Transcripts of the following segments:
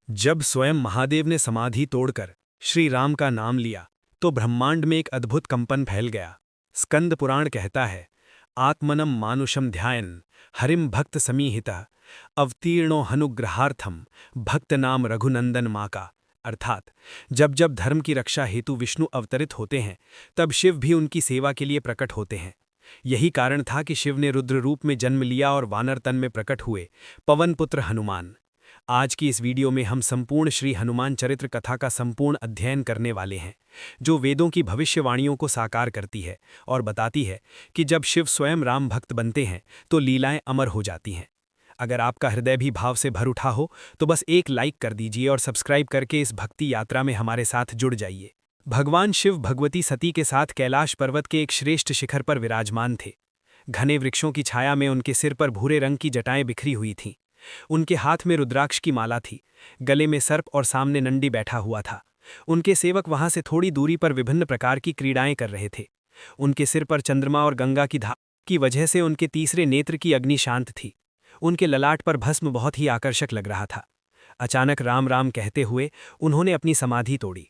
जब स्वयं महादेव ने समाधि तोड़कर श्री राम का नाम लिया तो ब्रह्मांड में एक अद्भुत कंपन फैल गया। स्कंद पुराण कहता है, आत्मनम मानुषम ध्यायन हरिम भक्त समीहिता अवतीर्णो हनुग्रहार्थम भक्त नाम रघुनंदन माँ का। अर्थात जब जब धर्म की रक्षा हेतु विष्णु अवतरित होते हैं तब शिव भी उनकी सेवा के लिए प्रकट होते हैं। यही कारण था कि शिव ने रुद्र रूप में जन्म लिया और वानर तन में प्रकट हुए पवन पुत्र हनुमान। आज की इस वीडियो में हम संपूर्ण श्री हनुमान चरित्र कथा का संपूर्ण अध्ययन करने वाले हैं, जो वेदों की भविष्यवाणियों को साकार करती है और बताती है कि जब शिव स्वयं राम भक्त बनते हैं तो लीलाएं अमर हो जाती हैं। अगर आपका हृदय भी भाव से भर उठा हो तो बस एक लाइक कर दीजिए और सब्सक्राइब करके इस भक्ति यात्रा में हमारे साथ जुड़ जाइए। भगवान शिव भगवती सती के साथ कैलाश पर्वत के एक श्रेष्ठ शिखर पर विराजमान थे। घने वृक्षों की छाया में उनके सिर पर भूरे रंग की जटाएं बिखरी हुई थीं। उनके हाथ में रुद्राक्ष की माला थी, गले में सर्प और सामने नंदी बैठा हुआ था। उनके सेवक वहां से थोड़ी दूरी पर विभिन्न प्रकार की क्रीड़ाएं कर रहे थे। उनके सिर पर चंद्रमा और गंगा की धार की वजह से उनके तीसरे नेत्र की अग्नि शांत थी। उनके ललाट पर भस्म बहुत ही आकर्षक लग रहा था। अचानक राम राम कहते हुए उन्होंने अपनी समाधि तोड़ी।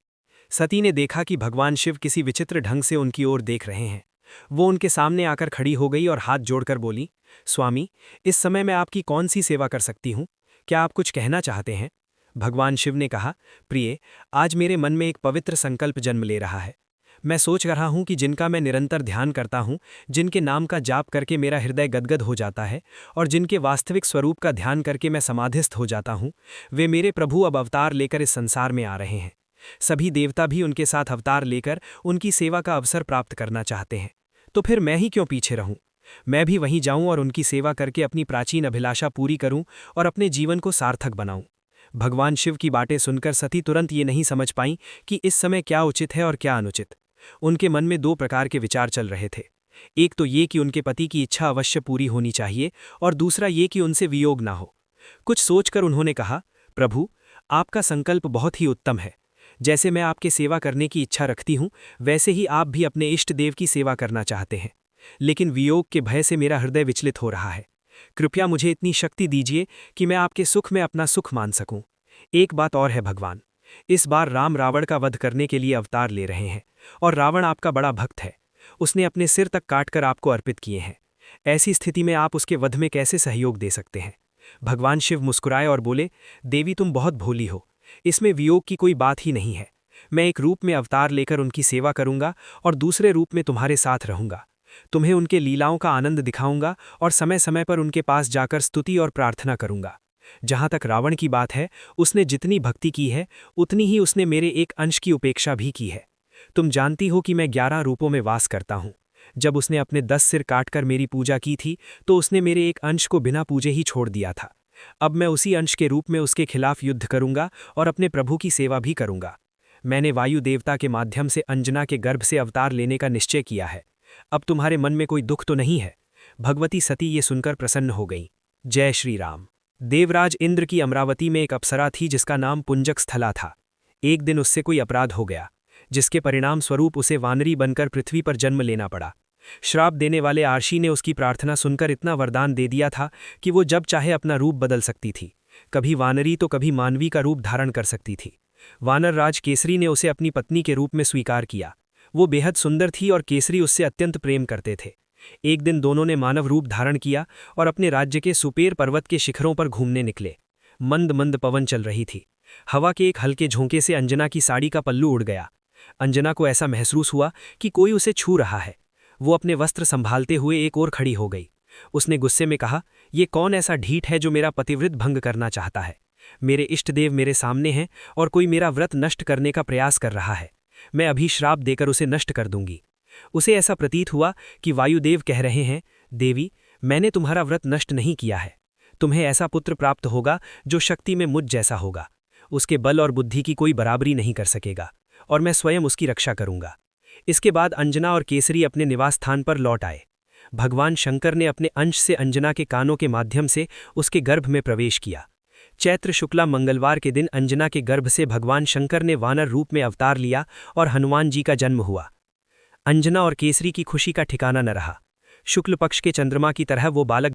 सती ने देखा कि भगवान शिव किसी विचित्र ढंग से उनकी ओर देख रहे हैं। वो उनके सामने आकर खड़ी हो गई और हाथ जोड़कर बोली, स्वामी, इस समय मैं आपकी कौन सी सेवा कर सकती हूँ? क्या आप कुछ कहना चाहते हैं? भगवान शिव ने कहा, प्रिय, आज मेरे मन में एक पवित्र संकल्प जन्म ले रहा है। मैं सोच रहा हूँ कि जिनका मैं निरंतर ध्यान करता हूँ, जिनके नाम का जाप करके मेरा हृदय गदगद हो जाता है और जिनके वास्तविक स्वरूप का ध्यान करके मैं समाधिस्थ हो जाता हूँ, वे मेरे प्रभु अब अवतार लेकर इस संसार में आ रहे हैं। सभी देवता भी उनके साथ अवतार लेकर उनकी सेवा का अवसर प्राप्त करना चाहते हैं। तो फिर मैं ही क्यों पीछे रहूं? मैं भी वहीं जाऊं और उनकी सेवा करके अपनी प्राचीन अभिलाषा पूरी करूं और अपने जीवन को सार्थक बनाऊं। भगवान शिव की बातें सुनकर सती तुरंत ये नहीं समझ पाईं कि इस समय क्या उचित है और क्या अनुचित। उनके मन में दो प्रकार के विचार चल रहे थे। एक तो ये कि उनके पति की इच्छा अवश्य पूरी होनी चाहिए और दूसरा ये कि उनसे वियोग ना हो। कुछ सोचकर उन्होंने कहा, प्रभु, आपका संकल्प बहुत ही उत्तम है। जैसे मैं आपके सेवा करने की इच्छा रखती हूँ, वैसे ही आप भी अपने इष्ट देव की सेवा करना चाहते हैं। लेकिन वियोग के भय से मेरा हृदय विचलित हो रहा है। कृपया मुझे इतनी शक्ति दीजिए कि मैं आपके सुख में अपना सुख मान सकूं। एक बात और है भगवान, इस बार राम रावण का वध करने के लिए अवतार ले रहे हैं और रावण आपका बड़ा भक्त है। उसने अपने सिर तक काटकर आपको अर्पित किए हैं। ऐसी स्थिति में आप उसके वध में कैसे सहयोग दे सकते हैं? भगवान शिव मुस्कुराए और बोले, देवी, तुम बहुत भोली हो। इसमें वियोग की कोई बात ही नहीं है। मैं एक रूप में अवतार लेकर उनकी सेवा करूंगा और दूसरे रूप में तुम्हारे साथ रहूंगा। तुम्हें उनके लीलाओं का आनंद दिखाऊंगा और समय समय पर उनके पास जाकर स्तुति और प्रार्थना करूंगा। जहां तक रावण की बात है, उसने जितनी भक्ति की है उतनी ही उसने मेरे एक अंश की उपेक्षा भी की है। तुम जानती हो कि मैं 11 रूपों में वास करता हूं। जब उसने अपने 10 सिर काटकर मेरी पूजा की थी तो उसने मेरे एक अंश को बिना पूजे ही छोड़ दिया था। अब मैं उसी अंश के रूप में उसके खिलाफ युद्ध करूंगा और अपने प्रभु की सेवा भी करूंगा। मैंने वायु देवता के माध्यम से अंजना के गर्भ से अवतार लेने का निश्चय किया है। अब तुम्हारे मन में कोई दुख तो नहीं है? भगवती सती ये सुनकर प्रसन्न हो गई। जय श्री राम। देवराज इंद्र की अमरावती में एक अप्सरा थी जिसका नाम पुंजक स्थला था। एक दिन उससे कोई अपराध हो गया, जिसके परिणाम स्वरूप उसे वानरी बनकर पृथ्वी पर जन्म लेना पड़ा। श्राप देने वाले आर्षि ने उसकी प्रार्थना सुनकर इतना वरदान दे दिया था कि वो जब चाहे अपना रूप बदल सकती थी। कभी वानरी तो कभी मानवी का रूप धारण कर सकती थी। वानर राज केसरी ने उसे अपनी पत्नी के रूप में स्वीकार किया। वो बेहद सुंदर थी और केसरी उससे अत्यंत प्रेम करते थे। एक दिन दोनों ने मानव रूप धारण किया और अपने राज्य के सुपेर पर्वत के शिखरों पर घूमने निकले। मंद मंद पवन चल रही थी। हवा के एक हल्के झोंके से अंजना की साड़ी का पल्लू उड़ गया। अंजना को ऐसा महसूस हुआ कि कोई उसे छू रहा है। वो अपने वस्त्र संभालते हुए एक ओर खड़ी हो गई। उसने गुस्से में कहा, ये कौन ऐसा ढीठ है जो मेरा पतिव्रत भंग करना चाहता है? मेरे इष्ट देव मेरे सामने हैं और कोई मेरा व्रत नष्ट करने का प्रयास कर रहा है। मैं अभी श्राप देकर उसे नष्ट कर दूंगी। उसे ऐसा प्रतीत हुआ कि वायुदेव कह रहे हैं, देवी, मैंने तुम्हारा व्रत नष्ट नहीं किया है। तुम्हें ऐसा पुत्र प्राप्त होगा जो शक्ति में मुझ जैसा होगा। उसके बल और बुद्धि की कोई बराबरी नहीं कर सकेगा और मैं स्वयं उसकी रक्षा करूंगा। इसके बाद अंजना और केसरी अपने निवास स्थान पर लौट आए। भगवान शंकर ने अपने अंश से अंजना के कानों के माध्यम से उसके गर्भ में प्रवेश किया। चैत्र शुक्ला मंगलवार के दिन अंजना के गर्भ से भगवान शंकर ने वानर रूप में अवतार लिया और हनुमान जी का जन्म हुआ। अंजना और केसरी की खुशी का ठिकाना न रहा। शुक्ल पक्ष के चंद्रमा की तरह वो बालक